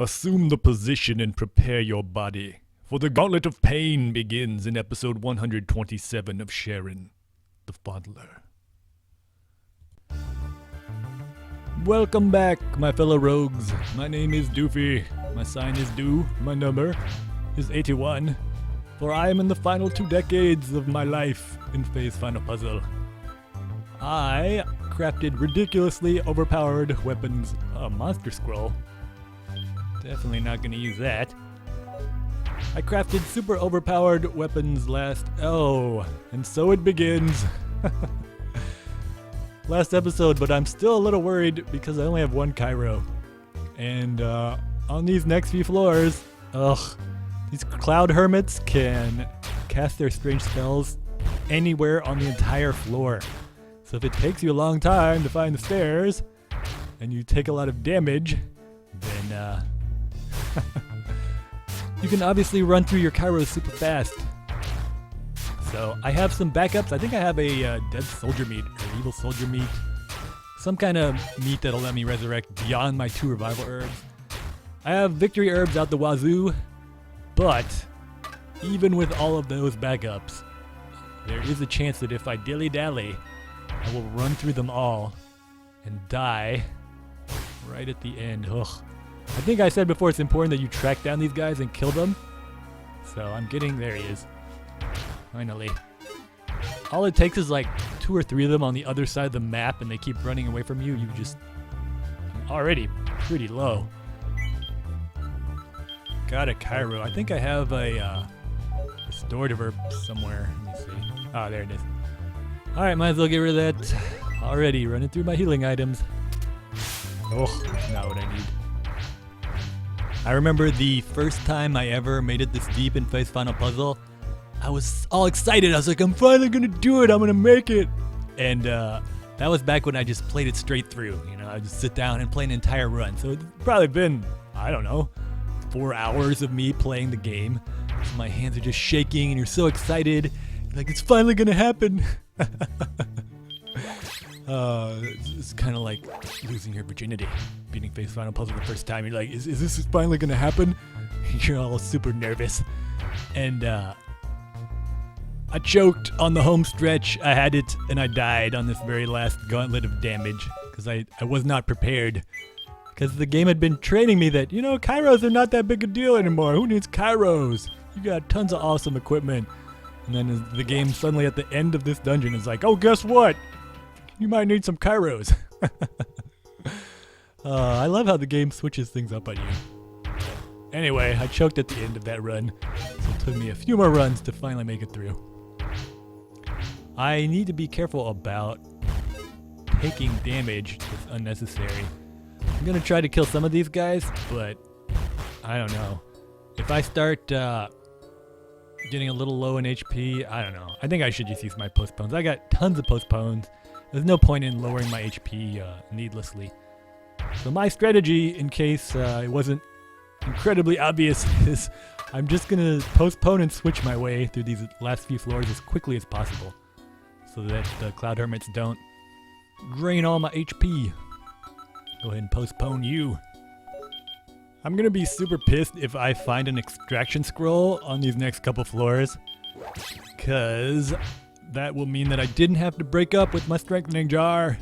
Assume the position and prepare your body, for the Gauntlet of Pain begins in episode 127 of Sharin, the Fondler. Welcome back, my fellow rogues. My name is Doofy. My sign is Do. My number is 81. For I am in the final 2 decades of my life in Phase Final Puzzle. I crafted ridiculously overpowered weapons, a monster scroll. Definitely not gonna use that. I crafted super overpowered weapons and so it begins. Last episode, but I'm still a little worried because I only have 1 Cairo. And on these next few floors, these cloud hermits can cast their strange spells anywhere on the entire floor. So if it takes you a long time to find the stairs, and you take a lot of damage, then you can obviously run through your Kairos super fast. So I have some backups. I think I have a dead soldier meat, or evil soldier meat. Some kind of meat that'll let me resurrect beyond my 2 revival herbs. I have victory herbs out the wazoo, but even with all of those backups, there is a chance that if I dilly-dally, I will run through them all and die right at the end. Ugh. I think I said before it's important that you track down these guys and kill them. So I'm getting, there he is. Finally. All it takes is like 2 or 3 of them on the other side of the map and they keep running away from you. I'm already pretty low. Got a Cairo. I think I have a restorative herb somewhere. Let me see. Oh, there it is. Alright, might as well get rid of that. Already running through my healing items. Oh, not what I need. I remember the first time I ever made it this deep in Phase Final Puzzle. I was all excited. I was like, I'm finally gonna do it. I'm gonna make it. And that was back when I just played it straight through. You know, I just sit down and play an entire run. So it's probably been, I don't know, 4 hours of me playing the game. So my hands are just shaking and you're so excited. Like, it's finally gonna happen. It's kind of like losing your virginity, beating Phase Final Puzzle the first time. You're like, is this finally gonna happen? You're all super nervous. And I choked on the home stretch. I had it and I died on this very last gauntlet of damage because I was not prepared. Because the game had been training me that, you know, Kairos are not that big a deal anymore. Who needs Kairos? You got tons of awesome equipment. And then the game suddenly at the end of this dungeon is like, oh, guess what? You might need some Kairos. I love how the game switches things up on you. Anyway, I choked at the end of that run. So it took me a few more runs to finally make it through. I need to be careful about taking damage that's unnecessary. I'm going to try to kill some of these guys, but I don't know. If I start getting a little low in HP, I don't know. I think I should just use my postpones. I got tons of postpones. There's no point in lowering my HP needlessly. So my strategy, in case it wasn't incredibly obvious, is I'm just going to postpone and switch my way through these last few floors as quickly as possible so that the Cloud Hermits don't drain all my HP. Go ahead and postpone you. I'm going to be super pissed if I find an extraction scroll on these next couple floors, because that will mean that I didn't have to break up with my strengthening jar.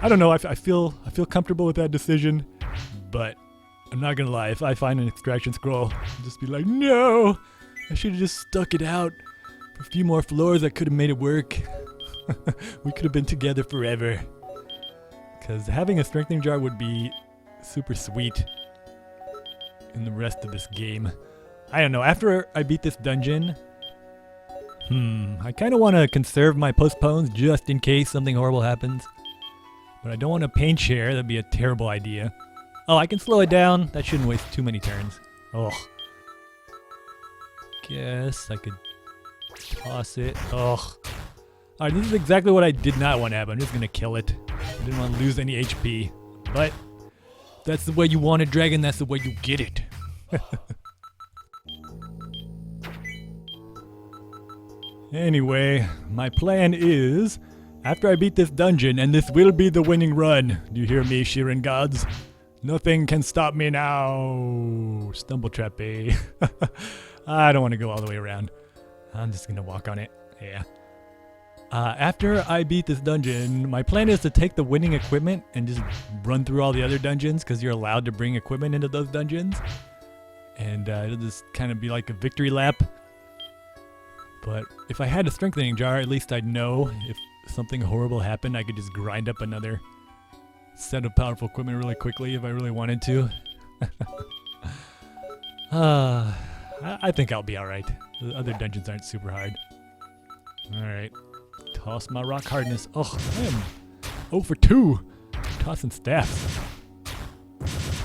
I don't know, I feel comfortable with that decision, but I'm not gonna lie, if I find an extraction scroll, I'll just be like, no! I should have just stuck it out for a few more floors. I could have made it work. We could have been together forever. Because having a strengthening jar would be super sweet in the rest of this game. I don't know, after I beat this dungeon, I kind of want to conserve my postpones just in case something horrible happens. But I don't want to pain share, that'd be a terrible idea. Oh, I can slow it down. That shouldn't waste too many turns. Oh. Guess I could toss it. Oh. Alright, this is exactly what I did not want to happen. I'm just going to kill it. I didn't want to lose any HP. But if that's the way you want a dragon, that's the way you get it. Anyway, my plan is, after I beat this dungeon, and this will be the winning run. Do you hear me, Shiren gods? Nothing can stop me now. Stumble trap, eh? I don't want to go all the way around. I'm just going to walk on it. Yeah. After I beat this dungeon, my plan is to take the winning equipment and just run through all the other dungeons, because you're allowed to bring equipment into those dungeons. And it'll just kind of be like a victory lap. But if I had a strengthening jar, at least I'd know if something horrible happened, I could just grind up another set of powerful equipment really quickly if I really wanted to. I think I'll be alright. The other dungeons aren't super hard. Alright. Toss my rock hardness. Oh, I am 0 for 2. Tossing staffs.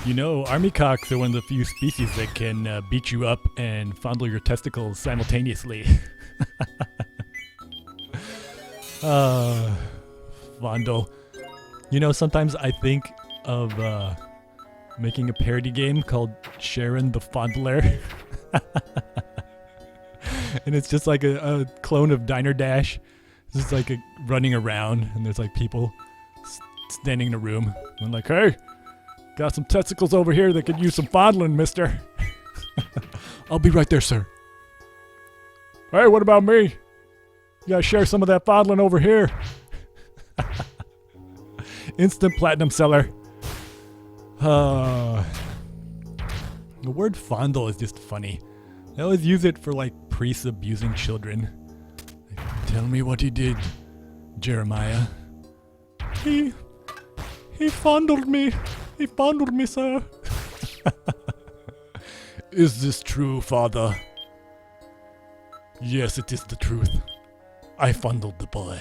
You know, army cocks are one of the few species that can beat you up and fondle your testicles simultaneously. Fondle. You know, sometimes I think of making a parody game called Sharin the Fondler. And it's just like a clone of Diner Dash. It's just like running around, and there's like people standing in a room. And like, hey, got some testicles over here that could use some fondling, mister. I'll be right there, sir. Hey, what about me? You gotta share some of that fondling over here. Instant platinum seller. The word fondle is just funny. I always use it for like priests abusing children. Like, tell me what he did, Jeremiah. He fondled me. He fondled me, sir. Is this true, father? Yes, it is the truth. I fondled the boy.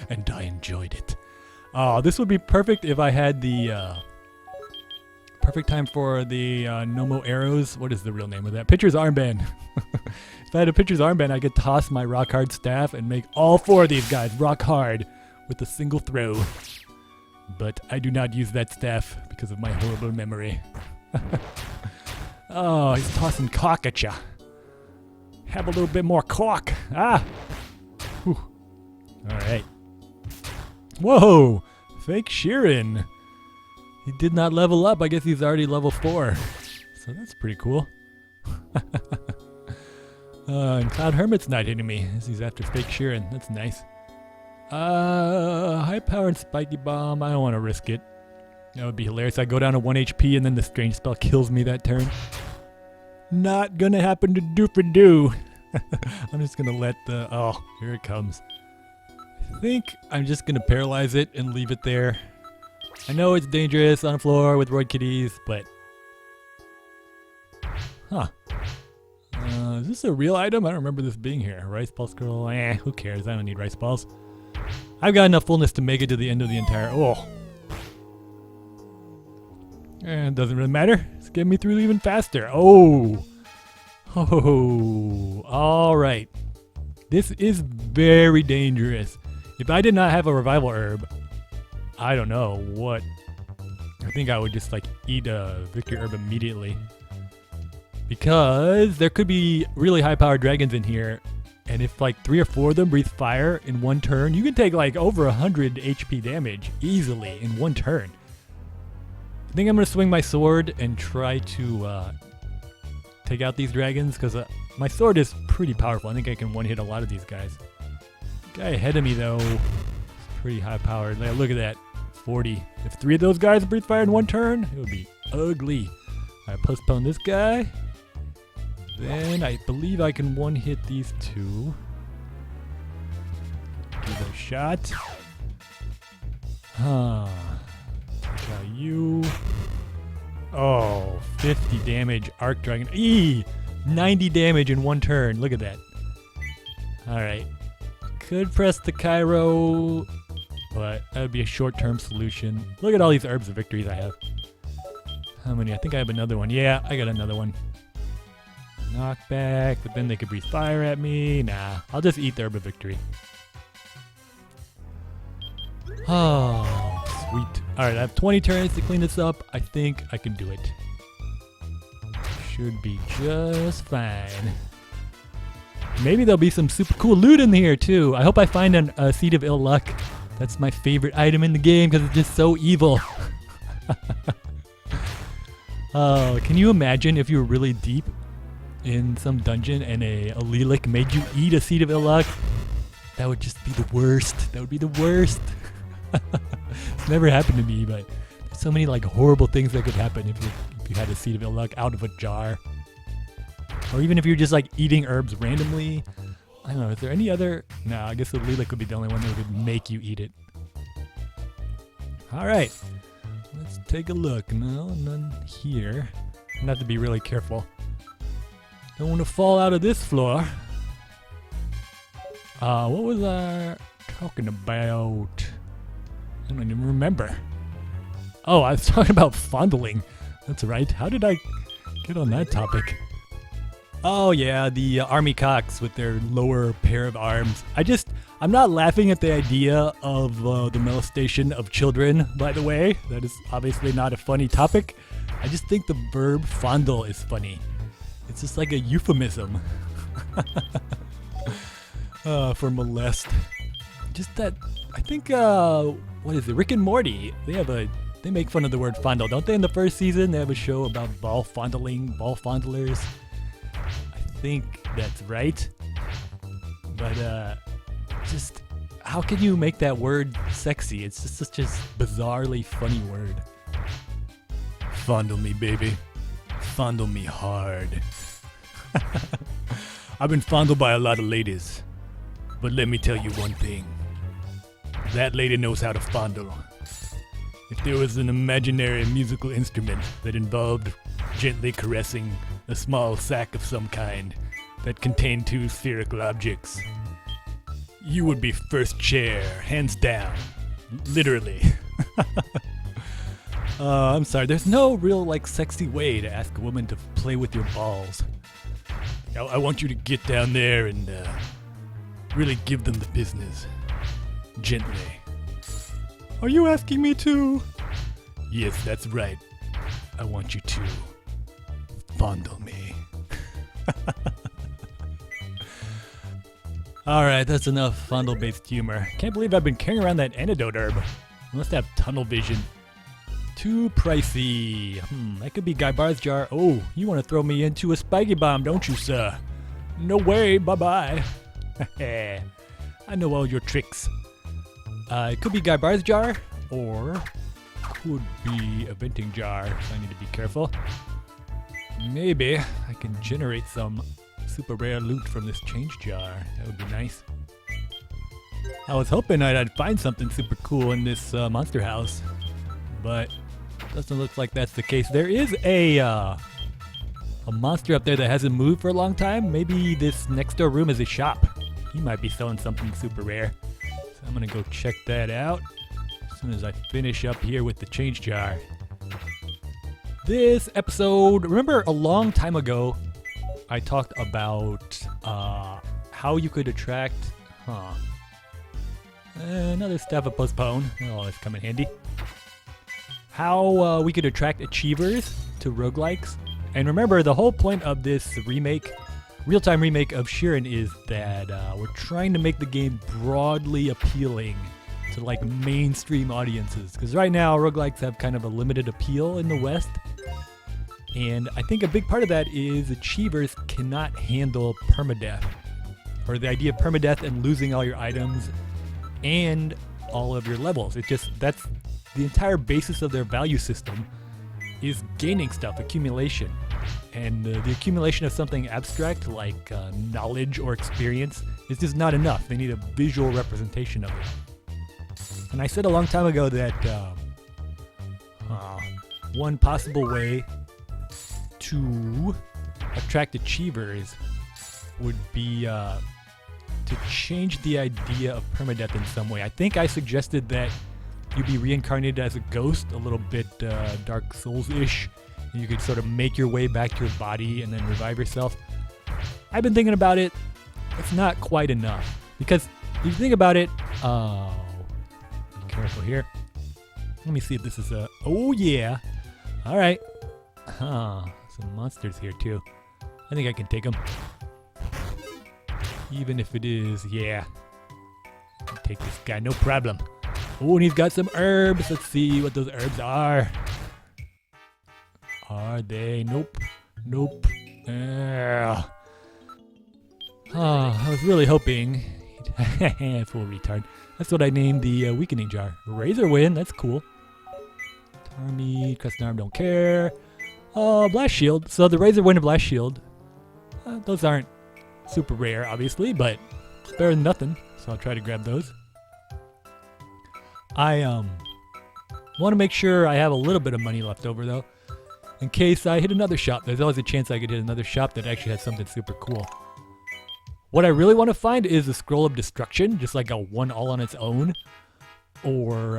And I enjoyed it. Oh, this would be perfect if I had the perfect time for the Nomo arrows. What is the real name of that? Pitcher's armband. If I had a pitcher's armband, I could toss my rock hard staff and make all 4 of these guys rock hard with a single throw. But I do not use that staff because of my horrible memory. Oh, he's tossing cock at ya. Have a little bit more cock. Ah! Whew. Alright. Whoa! Fake Shiren. He did not level up. I guess he's already level 4. So that's pretty cool. And Cloud Hermit's not hitting me as he's after fake Shiren. That's nice. High power and spiky bomb. I don't want to risk it. That would be hilarious. I go down to 1 HP and then the strange spell kills me that turn. Not gonna happen to Doofy Doo. I'm just gonna let the... Oh, here it comes. I think I'm just gonna paralyze it and leave it there. I know it's dangerous on the floor with roid kitties, but... Huh. Is this a real item? I don't remember this being here. Rice ball scroll? Who cares? I don't need rice balls. I've got enough fullness to make it to the end of the entire... Oh. And it doesn't really matter. It's getting me through even faster. Oh. Oh. Alright. This is very dangerous. If I did not have a revival herb, I don't know what. I think I would just like eat a victory herb immediately. Because there could be really high powered dragons in here. And if like 3 or 4 of them breathe fire in one turn, you can take like over 100 HP damage easily in one turn. I think I'm going to swing my sword and try to take out these dragons because my sword is pretty powerful. I think I can one-hit a lot of these guys. The guy ahead of me though is pretty high powered. Like, look at that. 40. If 3 of those guys breathe fire in one turn, it would be ugly. Alright, postpone this guy. Then I believe I can one-hit these 2. Give it a shot. Huh. Take out you. Oh, 50 damage. Arc Dragon. 90 damage in one turn. Look at that. Alright. Could press the Cairo, but that would be a short-term solution. Look at all these herbs of victories I have. How many? I think I have another one. Yeah, I got another one. Knockback, but then they could breathe fire at me. Nah, I'll just eat the herb of victory. Oh, sweet. Alright, I have 20 turns to clean this up. I think I can do it. Should be just fine. Maybe there'll be some super cool loot in here too. I hope I find a Seed of Ill Luck. That's my favorite item in the game because it's just so evil. Can you imagine if you were really deep in some dungeon and a Lilac made you eat a seed of ill luck? That would just be the worst. That would be the worst. It's never happened to me, but there's so many like horrible things that could happen if you had a seed of ill luck out of a jar. Or even if you're just like eating herbs randomly. I don't know, is there any other? No, I guess the Lilac would be the only one that would make you eat it. Alright, let's take a look. No, none here. I'm gonna have to be really careful. Don't want to fall out of this floor. What was I talking about? I don't even remember. Oh, I was talking about fondling. That's right. How did I get on that topic? Oh yeah, the army cocks with their lower pair of arms. I'm not laughing at the idea of the molestation of children, by the way. That is obviously not a funny topic. I just think the verb fondle is funny. It's just like a euphemism for molest. Just that, I think, what is it, Rick and Morty, they make fun of the word fondle, don't they? In the first season, they have a show about ball fondlers. I think that's right. But, just, how can you make that word sexy? It's just such a bizarrely funny word. Fondle me, baby. Fondle me hard. I've been fondled by a lot of ladies. But let me tell you one thing. That lady knows how to fondle. If there was an imaginary musical instrument that involved gently caressing a small sack of some kind that contained two spherical objects, you would be first chair, hands down. Literally. I'm sorry, there's no real, like, sexy way to ask a woman to play with your balls. I want you to get down there and, really give them the business. Gently. Are you asking me to? Yes, that's right. I want you to fondle me. Alright, that's enough fondle-based humor. Can't believe I've been carrying around that antidote herb. I must have tunnel vision. Too pricey. That could be Guy Bar's jar. Oh, you want to throw me into a spiky bomb, don't you, sir? No way, bye-bye. I know all your tricks. It could be Guy Bar's jar, or could be a venting jar, so I need to be careful. Maybe I can generate some super rare loot from this change jar. That would be nice. I was hoping I'd find something super cool in this monster house, but doesn't look like that's the case. There is a monster up there that hasn't moved for a long time. Maybe this next door room is a shop. He might be selling something super rare. So I'm gonna go check that out as soon as I finish up here with the change jar. This episode, remember a long time ago, I talked about how you could attract, another step of postpone. Oh, that's come in handy. How we could attract achievers to roguelikes. And remember, the whole point of this remake, real-time remake of Shiren, is that we're trying to make the game broadly appealing to like mainstream audiences. Because right now, roguelikes have kind of a limited appeal in the West. And I think a big part of that is achievers cannot handle permadeath. Or the idea of permadeath and losing all your items and all of your levels. That's the entire basis of their value system is gaining stuff, accumulation. And the accumulation of something abstract like knowledge or experience is just not enough. They need a visual representation of it. And I said a long time ago that one possible way to attract achievers would be to change the idea of permadeath in some way. I think I suggested that you'd be reincarnated as a ghost, a little bit Dark Souls-ish. You could sort of make your way back to your body and then revive yourself. I've been thinking about it. It's not quite enough. Because if you think about it... Oh, be careful here. Let me see if this is a... Oh, yeah. All right. Some monsters here, too. I think I can take them. Even if it is... Yeah. I can take this guy, no problem. Oh, and he's got some herbs. Let's see what those herbs are. Are they? Nope. Nope. I was really hoping. Full retard. That's what I named the weakening jar. Razor Wind, that's cool. Army, Crescent Arm, don't care. Blast Shield. So the Razor Wind and Blast Shield, those aren't super rare, obviously, but it's better than nothing. So I'll try to grab those. I want to make sure I have a little bit of money left over, though, in case I hit another shop. There's always a chance I could hit another shop that actually has something super cool. What I really want to find is a Scroll of Destruction, just like a one all on its own, or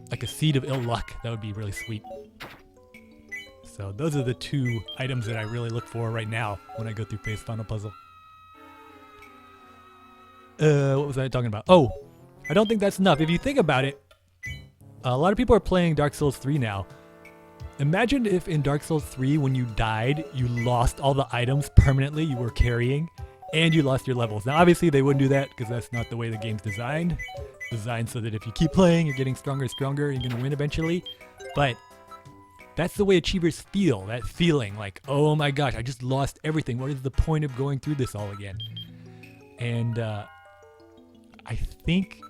like a Seed of Ill Luck. That would be really sweet. So those are the two items that I really look for right now when I go through Faith's Final Puzzle. What was I talking about? Oh, I don't think that's enough. If you think about it, a lot of people are playing Dark Souls 3 now. Imagine if in Dark Souls 3, when you died, you lost all the items permanently you were carrying, and you lost your levels. Now, obviously, they wouldn't do that because that's not the way the game's designed. It's designed so that if you keep playing, you're getting stronger and stronger, and you're going to win eventually. But that's the way achievers feel, that feeling like, oh my gosh, I just lost everything. What is the point of going through this all again? And I think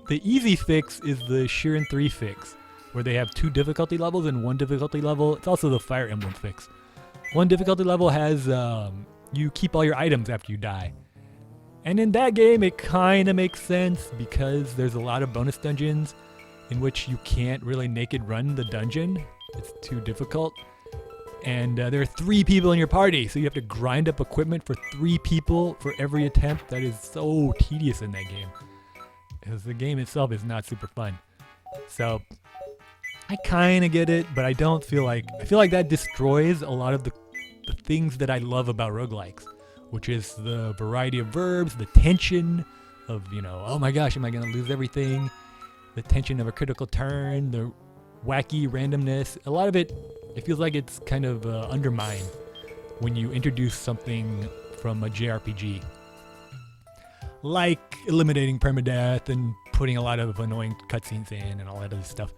the easy fix is the Shiren 3 fix, where they have 2 difficulty levels and 1 difficulty level. It's also the Fire Emblem fix. 1 difficulty level has you keep all your items after you die. And in that game, it kind of makes sense because there's a lot of bonus dungeons in which you can't really naked run the dungeon. It's too difficult. And there are 3 people in your party, so you have to grind up equipment for 3 people for every attempt. That is so tedious in that game, because the game itself is not super fun. So I kind of get it, but I don't feel like... I feel like that destroys a lot of the things that I love about roguelikes, which is the variety of verbs, the tension of, you know, oh my gosh, am I going to lose everything? The tension of a critical turn, the wacky randomness. A lot of it feels like it's kind of undermined when you introduce something from a JRPG. Like eliminating permadeath and putting a lot of annoying cutscenes in and all that other stuff.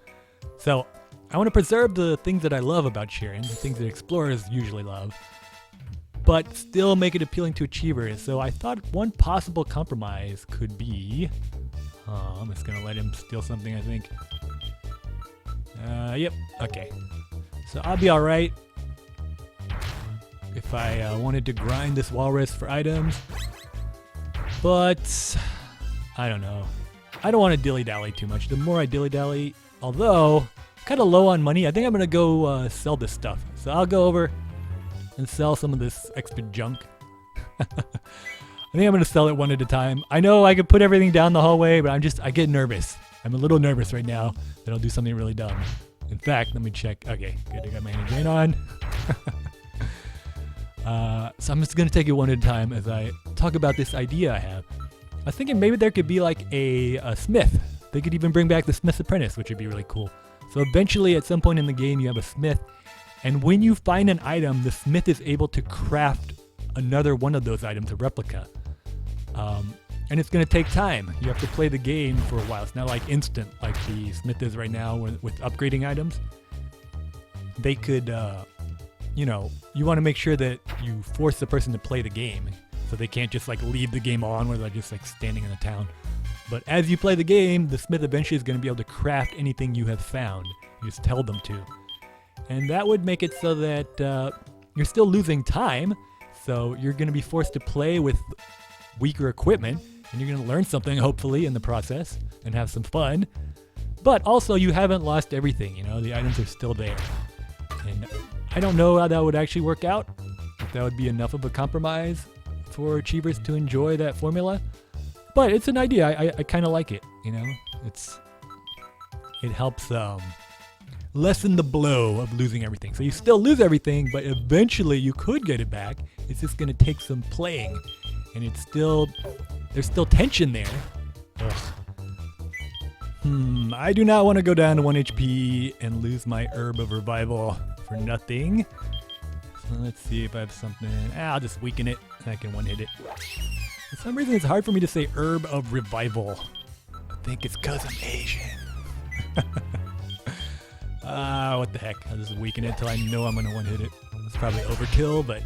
So I want to preserve the things that I love about Shiren, the things that explorers usually love, but still make it appealing to achievers. So I thought one possible compromise could be... I'm just going to let him steal something, I think. Yep, okay. So I'll be alright if I wanted to grind this walrus for items. But I don't know. I don't want to dilly-dally too much. The more I dilly-dally, although kind of low on money, I think I'm going to go sell this stuff. So I'll go over and sell some of this extra junk. I think I'm going to sell it one at a time. I know I could put everything down the hallway, but I get nervous. I'm a little nervous right now that I'll do something really dumb. In fact, let me check. Okay, good. I got my hand drain on. So I'm just going to take it one at a time as I talk about this idea I have. I was thinking maybe there could be like a smith. They could even bring back the Smith's Apprentice, which would be really cool. So eventually, at some point in the game, you have a smith. And when you find an item, the smith is able to craft another one of those items, a replica. And it's going to take time. You have to play the game for a while. It's not like instant like the smith is right now with upgrading items. They could, you know, you want to make sure that you force the person to play the game. So they can't just like leave the game on where they're just like standing in the town. But as you play the game, the smith eventually is going to be able to craft anything you have found. You just tell them to. And that would make it so that you're still losing time. So you're going to be forced to play with weaker equipment. And you're going to learn something, hopefully, in the process and have some fun. But also, you haven't lost everything, you know? The items are still there. And I don't know how that would actually work out. If that would be enough of a compromise for achievers to enjoy that formula. But it's an idea. I kind of like it, you know? It helps lessen the blow of losing everything. So you still lose everything, but eventually you could get it back. It's just going to take some playing. And there's still tension there. Ugh. I do not want to go down to 1 HP and lose my Herb of Revival for nothing. So let's see if I have something. I'll just weaken it and I can one-hit it. For some reason, it's hard for me to say Herb of Revival. I think it's because I'm Asian. What the heck? I'll just weaken it until I know I'm gonna one-hit it. It's probably overkill, but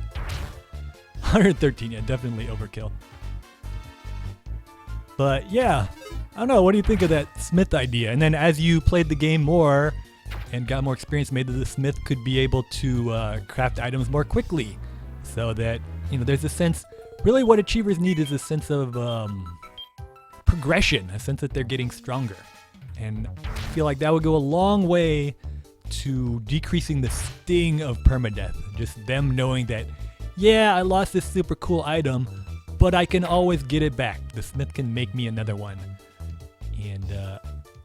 113, yeah, definitely overkill. But yeah, I don't know. What do you think of that smith idea? And then as you played the game more and got more experience, maybe the smith could be able to craft items more quickly, so that there's a sense. Really, what achievers need is a sense of progression, a sense that they're getting stronger. And I feel like that would go a long way to decreasing the sting of permadeath. Just them knowing that, yeah, I lost this super cool item, but I can always get it back. The smith can make me another one. And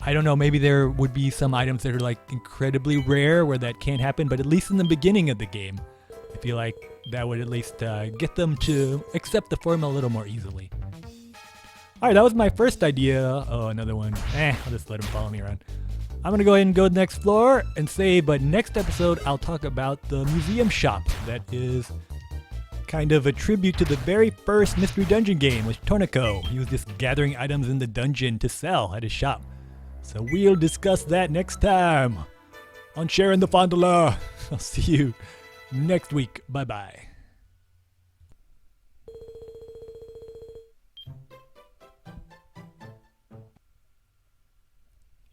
I don't know, maybe there would be some items that are like incredibly rare where that can't happen, but at least in the beginning of the game, I feel like that would at least get them to accept the formula a little more easily. Alright, that was my first idea. Oh, another one. I'll just let him follow me around. I'm going to go ahead and go to the next floor and save, but next episode I'll talk about the museum shop. That is kind of a tribute to the very first Mystery Dungeon game with Tornico. He was just gathering items in the dungeon to sell at his shop. So we'll discuss that next time on Sharin the Fondler. I'll see you next week. Bye-bye.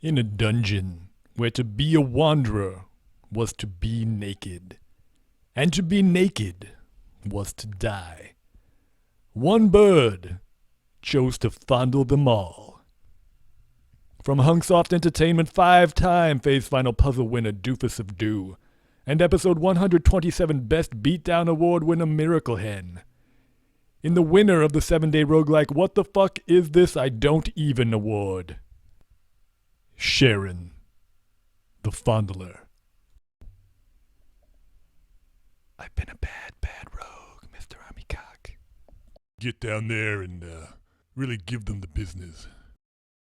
In a dungeon where to be a wanderer was to be naked, and to be naked was to die, one bird chose to fondle them all. From Hunksoft Entertainment 5-time Phase Final Puzzle winner Doofus of Dew, and episode 127 Best Beatdown Award winner Miracle Hen. In the winner of the 7-day roguelike What the Fuck Is This I Don't Even award, Sharin the Fondler. I've been a bad rogue, Mr. Amikak. Get down there and really give them the business.